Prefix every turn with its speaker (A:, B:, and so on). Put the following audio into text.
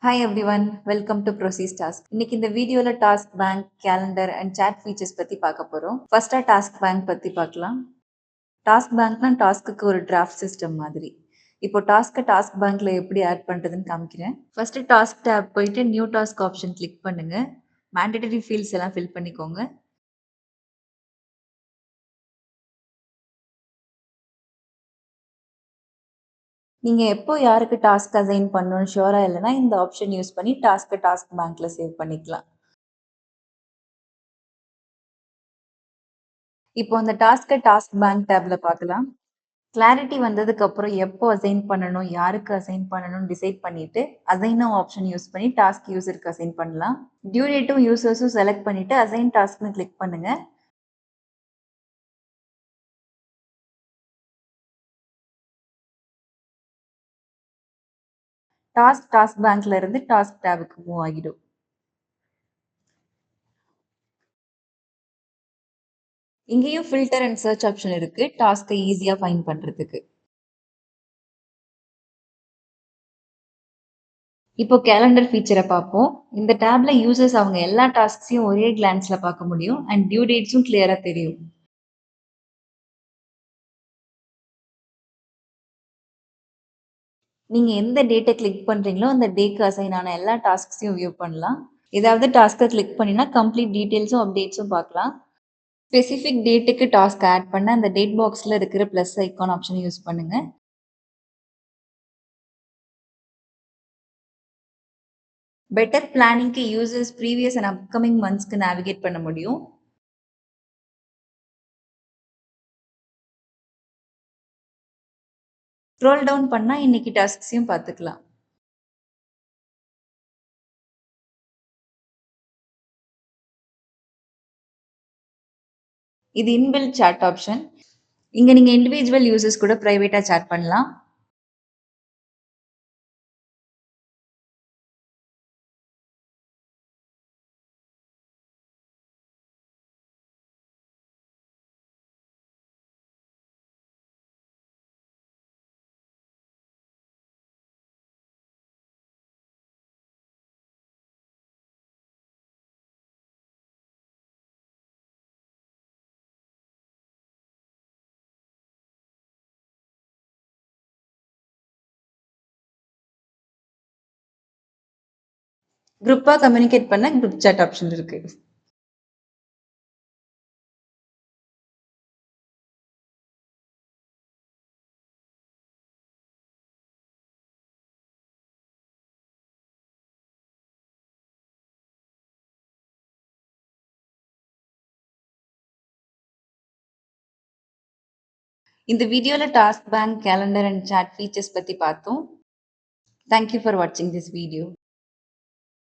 A: Hi everyone, welcome to Proceed Task. இன்னைக்கு இந்த வீடியோல task bank, calendar and chat features பத்தி பார்க்க போறோம். ஃபர்ஸ்டா டாஸ்க் பேங்க் பத்தி பார்க்கலாம். டாஸ்க் பேங்க்னா டாஸ்க்குக்கு ஒரு டிராஃப்ட் சிஸ்டம் மாதிரி. இப்போ டாஸ்க் பேங்க்ல எப்படி ஆட் பண்றதுன்னு காமிக்கிறேன். ஃபர்ஸ்ட் டாஸ்க் டேப் போயிட்டு நியூ டாஸ்க் ஆப்ஷன் கிளிக் பண்ணுங்க. மேண்டேட்டரி ஃபீல்ட்ஸ் எல்லாம் ஃபில் பண்ணிக்கோங்க. நீங்க எப்போ யாருக்கு டாஸ்க் அசைன் பண்ணணும்னு ஷூரா இல்லைன்னா இந்த ஆப்ஷன் யூஸ் பண்ணி டாஸ்க் பேங்க்ல சேவ் பண்ணிக்கலாம். இப்போ அந்த டாஸ்க் பேங்க் டேப்ல பார்க்கலாம். கிளாரிட்டி வந்ததுக்கு அப்புறம் எப்போ அசைன் பண்ணணும், யாருக்கு அசைன் பண்ணணும்னு டிசைட் பண்ணிட்டு அசைன் நவ் ஆப்ஷன் யூஸ் பண்ணி டாஸ்க் யூசருக்கு அசைன் பண்ணலாம். டியூ டேட்டும் யூசர்ஸும் செலக்ட் பண்ணிட்டு அசைன் டாஸ்க்னு கிளிக் பண்ணுங்க. டாஸ்க் பேங்க்ல இருந்து டாஸ்க் டேபுக்கு மூவ் ஆகிடும். இங்கேயும் ஃபில்டர் அண்ட் சர்ச் ஆப்ஷன் இருக்கு டாஸ்க்கை ஈஸியா ஃபைண்ட் பண்றதுக்கு. இப்போ கேலண்டர் ஃபீச்சரை பார்ப்போம். இந்த டேப்ல யூசர்ஸ் அவங்க எல்லா டாஸ்க்ஸையும் ஒரே கிளான்ஸ்ல பார்க்க முடியும் அண்ட் டியூ டேட்ஸும் கிளியரா தெரியும். நீங்க எந்த டேட்டை கிளிக் பண்றீங்களோ அந்த டேக்கு அசைன் ஆன எல்லா டாஸ்க்ஸையும் வியூ பண்ணலாம். ஏதாவது டாஸ்க்கை கிளிக் பண்ணினா கம்ப்ளீட் டீட்டெயில்ஸும் அப்டேட்ஸும் பார்க்கலாம். ஸ்பெசிஃபிக் டேட்டுக்கு டாஸ்க் ஆட் பண்ண அந்த டேட் பாக்ஸில் இருக்கிற ப்ளஸ் ஐக்கான் ஆப்ஷனை யூஸ் பண்ணுங்க. பெட்டர் பிளானிங்க்கு யூசர்ஸ் ப்ரீவியஸ் அண்ட் அப்கமிங் மந்த்ஸ்க்கு நேவிகேட் பண்ண முடியும். ஸ்க்ரோல் டவுன் பண்ணா இன்னைக்கு டாஸ்க்ஸையும் பார்த்துக்கலாம். இது இன்பில்ட் சாட் ஆப்ஷன். இங்க நீங்க இண்டிவிஜுவல் யூசர்ஸ் கூட பிரைவேட்டா சாட் பண்ணலாம். குரூப்பா கம்யூனிகேட் பண்ண குரூப் சாட் ஆப்ஷன் இருக்கு. இந்த வீடியோல task bank, calendar and chat features பத்தி பார்த்தோம். Thank you for watching this video.